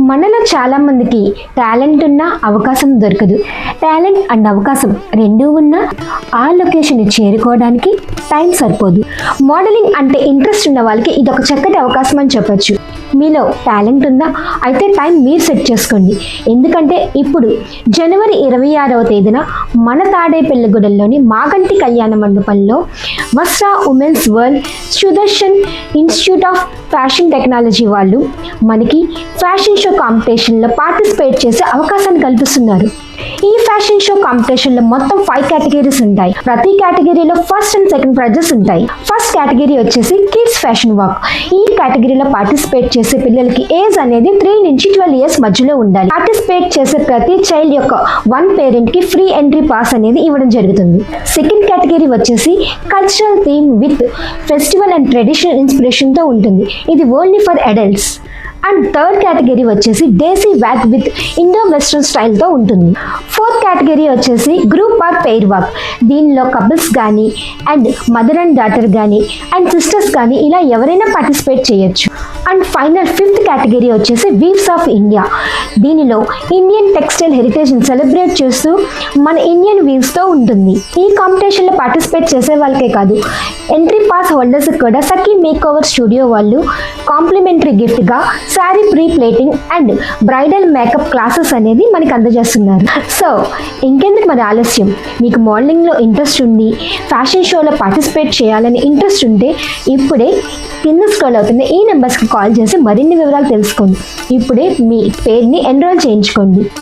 మనలో చాలామందికి టాలెంట్ ఉన్న అవకాశం దొరకదు. టాలెంట్ అండ్ అవకాశం రెండూ ఉన్నా ఆ లొకేషన్ని చేరుకోవడానికి టైం సరిపోదు. మోడలింగ్ అంటే ఇంట్రెస్ట్ ఉన్న వాళ్ళకి ఇది ఒక చక్కటి అవకాశం అని చెప్పొచ్చు. మీలో టాలెంట్ ఉందా? అయితే టైం మీరు సెట్ చేసుకోండి. ఎందుకంటే ఇప్పుడు జనవరి 26వ తేదీన మన తాడేపల్లిగూడెంలోని మాగంటి కళ్యాణ మండపంలో Vastra women's world Sudarshan institute of fashion technology వాళ్ళు మనకి ఫ్యాషన్ షో కాంపిటీషన్లో పార్టిసిపేట్ చేసే అవకాశాన్ని కల్పిస్తున్నారు. ఈ ఫ్యాషన్ షో కాంపిటీషన్లో మొత్తం 5 కేటగిరీస్ ఉంటాయి. ప్రతి కేటగిరీలో ఫస్ట్ అండ్ సెకండ్ ప్రైజెస్ ఉంటాయి. ఫస్ట్ కేటగిరీ వచ్చేసి కిడ్స్ ఫ్యాషన్ వాక్. ఈ కేటగిరీలో పార్టిసిపేట్ చేసే పిల్లలకి ఏజ్ అనేది 3 నుంచి 12 ఇయర్స్ మధ్యలో ఉండాలి. పార్టిసిపేట్ చేసే ప్రతి చైల్డ్ యొక్క 1 పేరెంట్ కి ఫ్రీ ఎంట్రీ పాస్ అనేది ఇవ్వడం జరుగుతుంది. సెకండ్ కేటగిరీ వచ్చేసి cultural theme with festival and traditional inspiration తో ఉంటుంది. ఇది only for adults. And third category వచ్చేసి డేసీ వాక్ విత్ ఇండో వెస్ట్రన్ స్టైల్తో ఉంటుంది. ఫోర్త్ కేటగిరీ వచ్చేసి గ్రూప్ ఆర్ పెయిర్ వాక్. దీనిలో కపుల్స్ కానీ అండ్ మదర్ అండ్ డాటర్ కానీ అండ్ సిస్టర్స్ కానీ ఇలా ఎవరైనా పార్టిసిపేట్ చేయొచ్చు. అండ్ ఫైనల్ ఫిఫ్త్ కేటగిరీ వచ్చేసి వీవ్స్ ఆఫ్ ఇండియా. దీనిలో ఇండియన్ టెక్స్టైల్ హెరిటేజ్ని సెలబ్రేట్ చేస్తూ మన ఇండియన్ వీవ్స్తో ఉంటుంది. ఈ కాంపిటీషన్లో పార్టిసిపేట్ చేసే వాళ్ళకే కాదు, ఎంట్రీ పాస్ హోల్డర్స్ కూడా సఖీ మేక్ ఓవర్ స్టూడియో వాళ్ళు కాంప్లిమెంటరీ గిఫ్ట్గా sari pre plating and bridal makeup classes అనేది మనకి అందజేస్తున్నారు. సో ఇంకెందుకు మరి ఆలస్యం? మీకు మోడలింగ్లో ఇంట్రెస్ట్ ఉంది, ఫ్యాషన్ షోలో పార్టిసిపేట్ చేయాలని ఇంట్రెస్ట్ ఉంటే ఇప్పుడే కింద స్క్రోల్ అవుతున్న ఈ నెంబర్స్కి కాల్ చేసి మరిన్ని వివరాలు తెలుసుకోండి. ఇప్పుడే మీ పేరుని ఎన్రోల్ చేయించుకోండి.